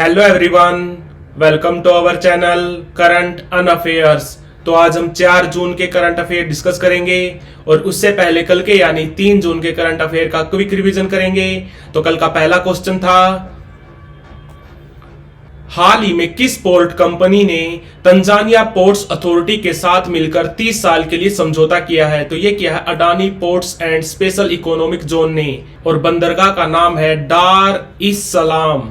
Hello everyone, welcome to our channel current on affairs. तो आज हम 4 जून के करंट अफेयर डिस्कस करेंगे और उससे पहले कल के यानी 3 जून के करंट अफेयर का क्विक रिवीजन करेंगे। तो कल का पहला क्वेश्चन था, हाल ही में किस पोर्ट कंपनी ने तंजानिया पोर्ट्स अथॉरिटी के साथ मिलकर 30 साल के लिए समझौता किया है? तो ये किया है Adani ports and special economic zone ने, और बंदरगाह का नाम है डार इस सलाम।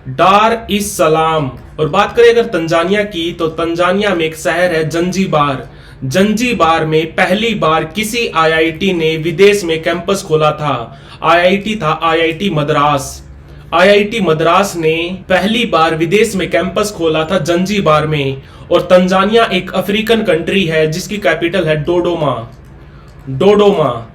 डार इस सलाम। और बात करें अगर तंजानिया की, तो तंजानिया में एक शहर है जंजीबार। जंजीबार में पहली बार किसी आईआईटी ने विदेश में कैंपस खोला था। आईआईटी था आईआईटी मद्रास। आईआईटी मद्रास ने पहली बार विदेश में कैंपस खोला था जंजीबार में। और तंजानिया एक अफ्रीकन कंट्री है जिसकी कैपिटल है डोडोमा। डोडोमा।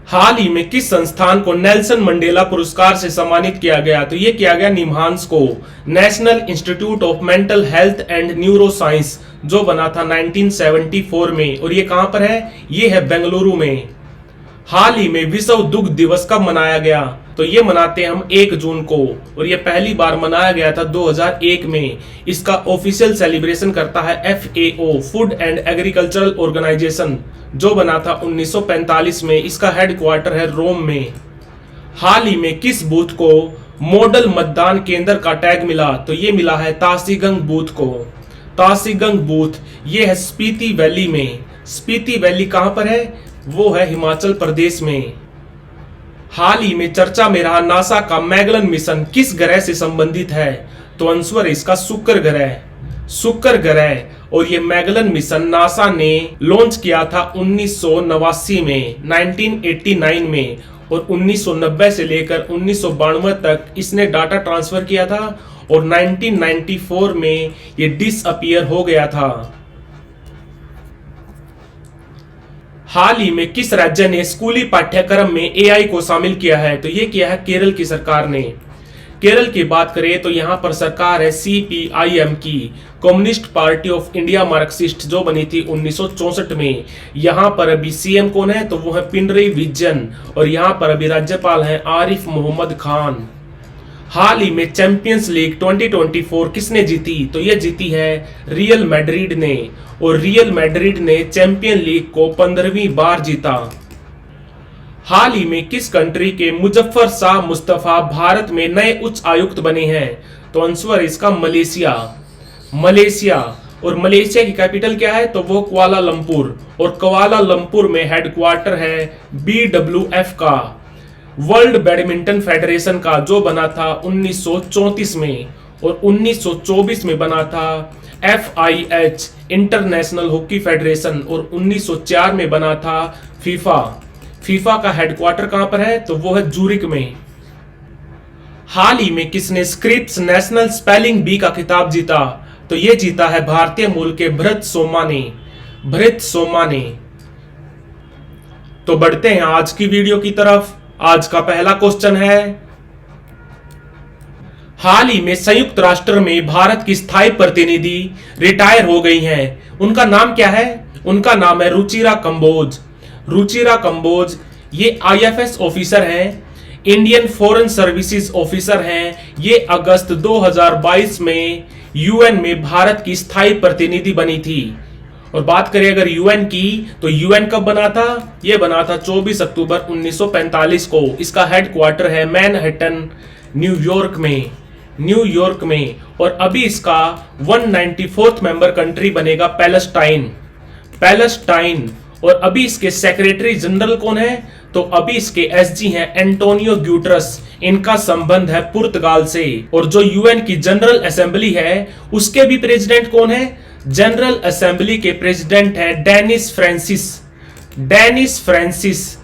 हाल ही में किस संस्थान को नेल्सन मंडेला पुरस्कार से सम्मानित किया गया? तो यह किया गया निम्हांस को, national institute of mental health and neuro science, जो बना था 1974 में। और ये कहां पर है? ये है बेंगलुरु में। हाल ही में विश्व दुग्ध दिवस कब मनाया गया? तो ये मनाते हैं हम 1 जून को, और ये पहली बार मनाया गया था 2001 में। इसका ऑफिशियल सेलिब्रेशन करता है FAO, food and agricultural organization, जो बना था 1945 में। इसका हेडक्वार्टर है रोम में। हाल ही में किस बूथ को मॉडल मतदान केंद्र का टैग मिला? तो ये मिला है तासीगंग बूथ को। तासीगंग बूथ ये है स्पीति वैली में। स्पीति वैली कहां पर है? वो है हिमाचल प्रदेश में। हाल ही में चर्चा में रहा नासा का मैगलन मिशन किस ग्रह से संबंधित है? तो आंसर इसका शुक्र ग्रह। शुक्र ग्रह। और ये मैगलन मिशन नासा ने लॉन्च किया था 1989 में, 1989 में। और 1990 से लेकर 1992 तक इसने डाटा ट्रांसफर किया था, और 1994 में ये डिसअपीयर हो गया था। हाल ही में किस राज्य ने स्कूली पाठ्यक्रम में AI को शामिल किया है? तो ये किया है केरल की सरकार ने। केरल की बात करें तो यहां पर सरकार है CPIM की, communist party of India Marxist, जो बनी थी 1964 में। यहां पर अभी CM कौन है? तो वो है पिनरई विजयन। और यहां पर अभी राज्यपाल हैं आरिफ मोहम्मद खान। हाल ही में चैंपियंस लीग 2024 किसने जीती? तो ये जीती है रियल मैड्रिड ने। और रियल मैड्रिड ने चैंपियन लीग को 15वीं बार जीता। हाल ही में किस कंट्री के मुजफ्फर शाह मुस्तफा भारत में नए उच्च आयुक्त बने हैं? तो आंसर इसका मलेशिया। मलेशिया। और मलेशिया की कैपिटल क्या है? तो वो कुआलालंपुर। और कुआलालंपुर में हेडक्वार्टर है BWF का, वर्ल्ड बैडमिंटन फेडरेशन का, जो बना था 1934 में। और 1924 में बना था FIH, इंटरनेशनल हॉकी फेडरेशन। और 1904 में बना था फीफा। फीफा का हेडक्वार्टर कहां पर है? तो वो है जूरिक में। हाल ही में किसने स्क्रिप्स नेशनल स्पेलिंग बी का खिताब जीता? तो ये जीता है भारतीय मूल के भरत सोमा ने। भरत सोमा ने। तो बढ़ते हैं आज की वीडियो की तरफ। आज का पहला क्वेश्चन है, हाल ही में संयुक्त राष्ट्र में भारत की स्थायी प्रतिनिधि रिटायर हो गई हैं। उनका नाम क्या है? उनका नाम है रुचिरा कंबोज। रुचिरा कंबोज ये IFS ऑफिसर हैं, इंडियन फॉरेन सर्विसेज ऑफिसर हैं। ये अगस्त 2022 में UN में भारत की स्थायी प्रतिनिधि बनी थी। और बात करें अगर UN की, तो UN कब बना था? यह बना था 24 अक्टूबर 1945 को। इसका हेडक्वार्टर है मैनहट्टन, न्यूयॉर्क में। न्यूयॉर्क में। और अभी इसका 194th मेंबर कंट्री बनेगा पैलेस्टाइन। पैलेस्टाइन। और अभी इसके सेक्रेटरी जनरल कौन है? तो अभी इसके SG हैं एंटोनियो ग्यूटरस। इनका संबंध है पुर्तगाल से। और जो UN की जनरल असेंबली है उसके भी प्रेसिडेंट कौन है? जनरल असेंबली के प्रेसिडेंट है डेनिस फ्रांसिस। Dennis Francis.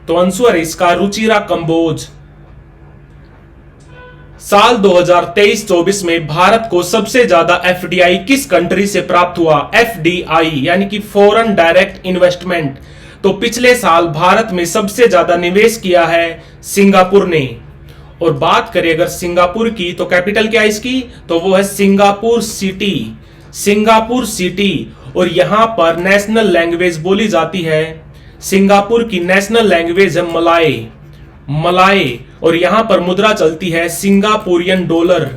तो आंसर इसका रुचिरा कंबोज। साल 2023-24 में भारत को सबसे ज्यादा FDI किस कंट्री से प्राप्त हुआ? FDI यानी कि फॉरेन डायरेक्ट इन्वेस्टमेंट। तो पिछले साल भारत में सबसे ज्यादा निवेश किया है सिंगापुर ने। और बात करें अगर सिंगापुर की, तो कैपिटल क्या है इसकी? तो वो है सिंगापुर सिटी। Singapore city. और यहां पर नेशनल लैंग्वेज बोली जाती है, सिंगापुर की नेशनल लैंग्वेज है मलाय। मलाय। और यहां पर मुद्रा चलती है सिंगापुरियन डॉलर,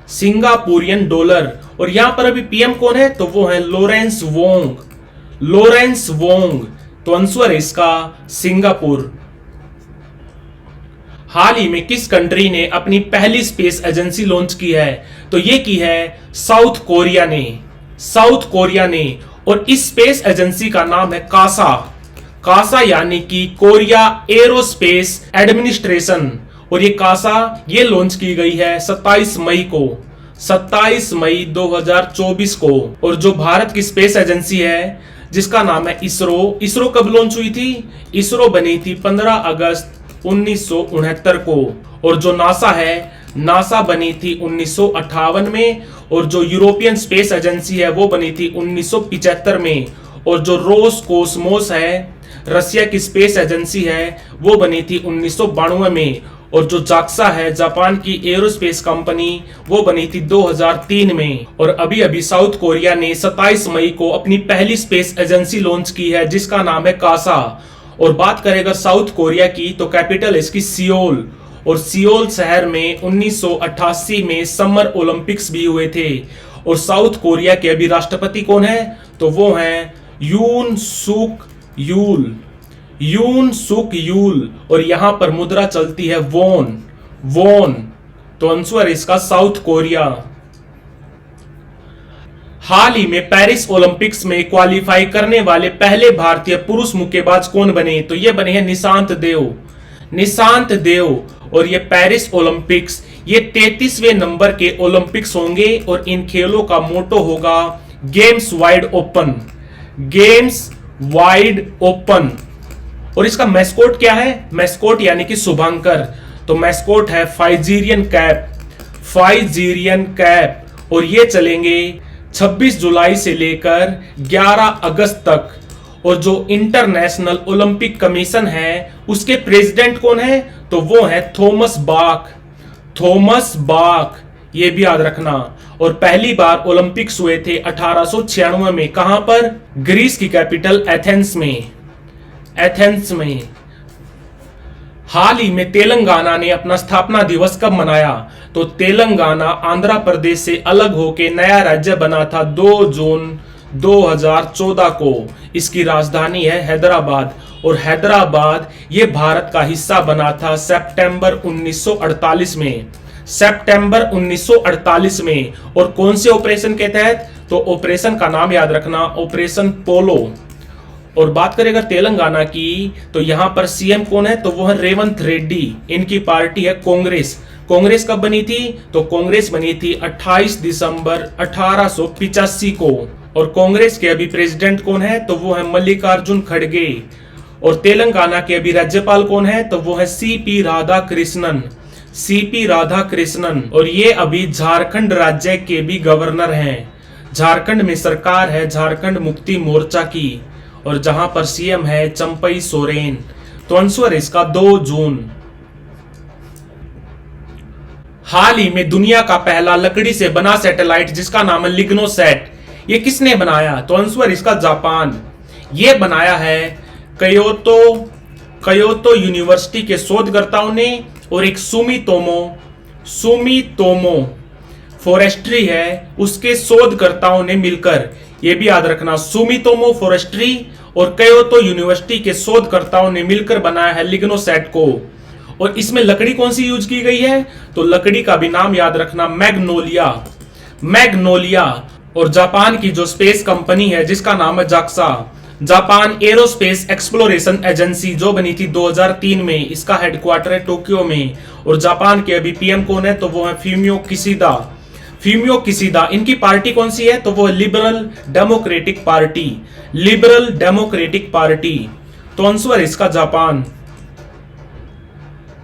सिंगापुरियन डॉलर। और यहां पर अभी पीएम कौन है? तो वो है लॉरेंस वोंग, लॉरेंस वोंग। तो आंसर है इसका सिंगापुर। हाल ही में किस कंट्री ने अपनी पहली स्पेस एजेंसी लॉन्च की है? तो ये की है साउथ कोरिया ने, साउथ कोरिया ने। और इस स्पेस एजेंसी का नाम है कासा, कासा यानी कि कोरिया एरोस्पेस एडमिनिस्ट्रेशन। और ये कासा ये लॉन्च की गई है 27 मई को, 27 मई 2024 को। और जो भारत की स्पेस एजेंसी है जिसका नाम है इसरो, इसरो कब लॉन्च हुई थी? इसरो बनी थी 15 अगस्त 1969 को। और जो नासा है, नासा बनी थी 1958 में। और जो यूरोपियन स्पेस एजेंसी है वो बनी थी 1975 में। और जो रोस कोस्मोस है, रशिया की स्पेस एजेंसी है, वो बनी थी 1992 में। और जो जाक्सा है, जापान की एरोस्पेस कंपनी, वो बनी थी 2003 में। और अभी अभी साउथ कोरिया ने 27 मई को अपनी पहली स्पेस एजेंसी लॉन्च की है जिसका नाम है कासा। और बात करें अगर साउथ कोरिया की तो कैपिटल है इसकी सियोल। और सियोल शहर में 1988 में समर ओलंपिक्स भी हुए थे। और साउथ कोरिया के अभी राष्ट्रपति कौन है? तो वो हैं यून सुक यूल, यून सुक यूल। और यहां पर मुद्रा चलती है वोन, वोन। तो आंसर इसका साउथ कोरिया। हाल ही में पेरिस ओलंपिक्स में क्वालिफाई करने वाले पहले भारतीय पुरुष मुक्केबाज कौन बने? तो ये बने हैं निशांत देव, निशांत देव। और ये पेरिस ओलंपिक्स ये 33वें नंबर के ओलंपिक्स होंगे। और इन खेलों का मोटो होगा games wide open, games wide open. और इसका मैस्कोट क्या है? मैस्कोट यानी कि शुभांकर। तो मैस्कोट है फाइजीरियन कैप, फाइजीरियन कैप। और ये चलेंगे 26 जुलाई से लेकर 11 अगस्त तक। और जो इंटरनेशनल ओलंपिक कमीशन है उसके प्रेसिडेंट कौन है? तो वो है थॉमस बाक, थॉमस बाक। ये भी याद रखना। और पहली बार ओलंपिक्स हुए थे 1896 में। कहां पर? ग्रीस की कैपिटल एथेंस में, एथेंस में। हाल ही में तेलंगाना ने अपना स्थापना दिवस कब मनाया? तो तेलंगाना आंध्र प्रदेश से अलग होकर नया राज्य बना था 2 जून 2014 को। इसकी राजधानी है हैदराबाद। और हैदराबाद ये भारत का हिस्सा बना था सितंबर 1948 में, सितंबर 1948 में। और कौन से ऑपरेशन के तहत? तो ऑपरेशन का नाम याद रखना, ऑपरेशन पोलो। और बात करें अगर तेलंगाना की तो यहां पर सीएम कौन है? तो वो है रेवंत रेड्डी। इनकी पार्टी है कांग्रेस। कांग्रेस कब बनी थी? तो कांग्रेस बनी थी 28 दिसंबर 1885 को। और कांग्रेस के अभी प्रेसिडेंट कौन है? तो वो है मल्लिकार्जुन खड़गे। और तेलंगाना के अभी राज्यपाल कौन है? तो वो है सीपी राधाकृष्णन, सीपी राधाकृष्णन। और ये अभी झारखंड राज्य के भी गवर्नर हैं। झारखंड में सरकार है झारखंड मुक्ति मोर्चा की। और जहां पर सीएम है चंपई सोरेन। तो आंसर इसका 2 जून। हाल ही में दुनिया का पहला लकड़ी से बना सैटेलाइट जिसका नाम है लिग्नोसैट, ये किसने बनाया? तो आंसर इसका जापान। ये बनाया है कयोतो, कयोतो यूनिवर्सिटी के शोधकर्ताओं ने। और एक सुमितोमो, सुमितोमो फॉरेस्ट्री है उसके शोधकर्ताओं ने मिलकर। ये भी याद रखना, सुमितोमो फॉरेस्ट्री और कयोतो यूनिवर्सिटी के शोधकर्ताओं ने मिलकर बनाया है लिग्नोसैट को। और इसमें लकड़ी कौन सी यूज की गई है? तो लकड़ी का भी नाम याद रखना, मैग्नोलिया, मैग्नोलिया। और जापान की जो स्पेस कंपनी है जिसका नाम है JAXA, Japan aerospace exploration agency, जो बनी थी 2003 में। इसका हेडक्वार्टर है टोक्यो में। और जापान के अभी पीएम कौन है? तो वो है फ्यूमियो किशिदा, फ्यूमियो किशिदा। इनकी पार्टी कौन सी है? तो वो liberal democratic party, liberal democratic party. तो आंसर इसका जापान।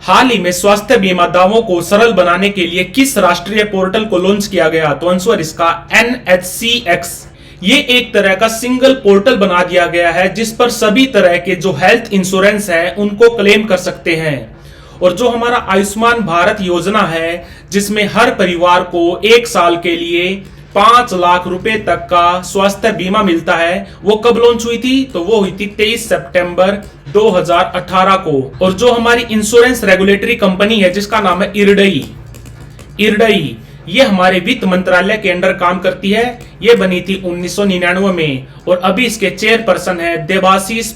हाल ही में स्वास्थ्य बीमा दावों को सरल बनाने के लिए किस राष्ट्रीय पोर्टल को लॉन्च किया गया? तो आंसर इसका NHCX। ये एक तरह का सिंगल पोर्टल बना दिया गया है जिस पर सभी तरह के जो हेल्थ इंश्योरेंस है उनको क्लेम कर सकते हैं। और जो हमारा आयुष्मान भारत योजना है जिसमें हर परिवार को 1 साल के लिए 5 लाख रुपए तक का स्वास्थ्य बीमा मिलता है, वो कब लॉन्च हुई थी? तो वो हुई थी 23 सितंबर 2018 को। और जो हमारी इंश्योरेंस रेगुलेटरी कंपनी है जिसका नाम है इरडई, ये हमारे वित्त मंत्रालय के अंडर काम करती है। ये बनी थी 1999 में और अभी इसके चेयरपर्सन है देबाशीष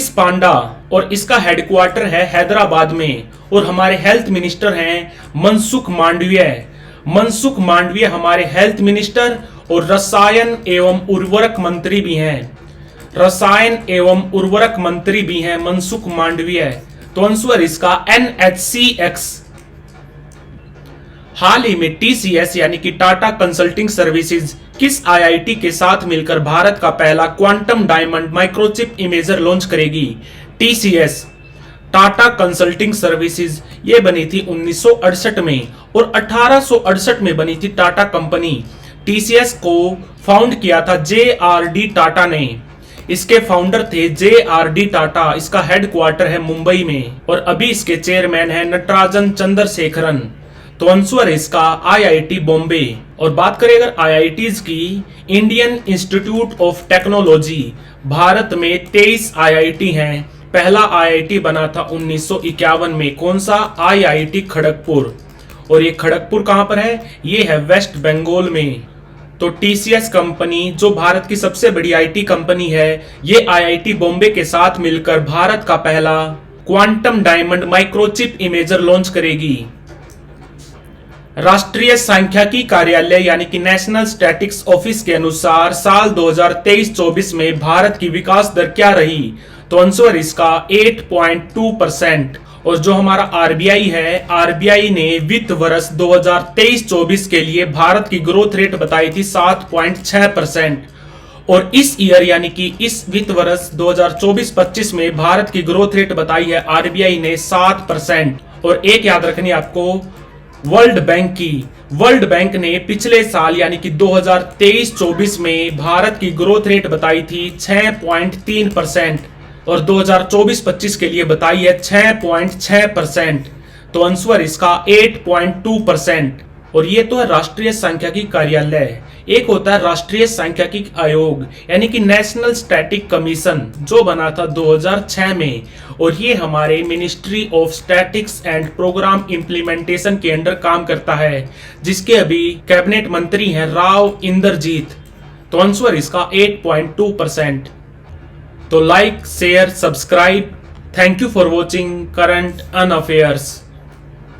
पांडा और इसका हेडक्वार्टर है हैदराबाद में। और हमारे हेल्थ मिनिस्टर हैं मनसुख मांडविया हमारे हेल्थ मिनिस्टर और रसायन एवं उर्वरक मंत्री भी हैं मनसुख मांडविया। तो आंसर इसका NHCX। हाल ही में TCS यानी कि टाटा कंसल्टिंग सर्विसेज किस IIT के साथ मिलकर भारत का पहला quantum diamond microchip imager launch करेगी? TCS टाटा कंसल्टिंग सर्विसेज ये बनी थी 1968 में और 1868 में बनी थी टाटा कंपनी। TCS को फाउंड किया था JRD टाटा ने। इसके फाउंडर थे JRD टाटा। इसका हेडक्वार्टर है मुंबई में और अभी इसके चेयरमैन है नटराजन चंद्रशेखरन। तो आंसर है इसका IIT बॉम्बे। और बात करें अगर IITs की, Indian institute of technology, Bharat में 23 IIT हैं। पहला IIT बना था 1951 में। कौन सा? IIT खड़गपुर। और ये खड़गपुर कहां पर है? ये है वेस्ट बंगाल में। तो TCS कंपनी जो भारत की सबसे बड़ी IT कंपनी है, ये IIT बॉम्बे के साथ मिलकर भारत का पहला quantum diamond microchip imager launch करेगी। राष्ट्रीय सांख्यिकी कार्यालय यानी कि नेशनल स्टैटिस्टिक्स ऑफिस के अनुसार साल 2023-24 में भारत की विकास दर क्या रही? तो आंसर इसका 8.2%। और जो हमारा RBI है, RBI ने वित्त वर्ष 2023-24 के लिए भारत की ग्रोथ रेट बताई थी 7.6%। और इस ईयर यानी कि इस वित्त वर्ष 2024-25 में भारत की ग्रोथ रेट बताई है RBI ने 7%। और एक याद रखनी आपको वर्ल्ड बैंक ने पिछले साल यानी कि 2023-24 में भारत की ग्रोथ रेट बताई थी 6.3% और 2024-25 के लिए बताई है 6.6%। तो आंसर इसका 8.2%। और ये तो है राष्ट्रीय सांख्यिकी कार्यालय। एक होता है राष्ट्रीय सांख्यिकी आयोग यानी कि नेशनल स्टैटिक कमीशन जो बना था 2006 में। और ये हमारे ministry of statistics and program implementation के अंडर काम करता है, जिसके अभी कैबिनेट मंत्री हैं राव इंद्रजीत। तो आंसर इसका 8.2%। तो like, share, subscribe. Thank you for watching current on affairs.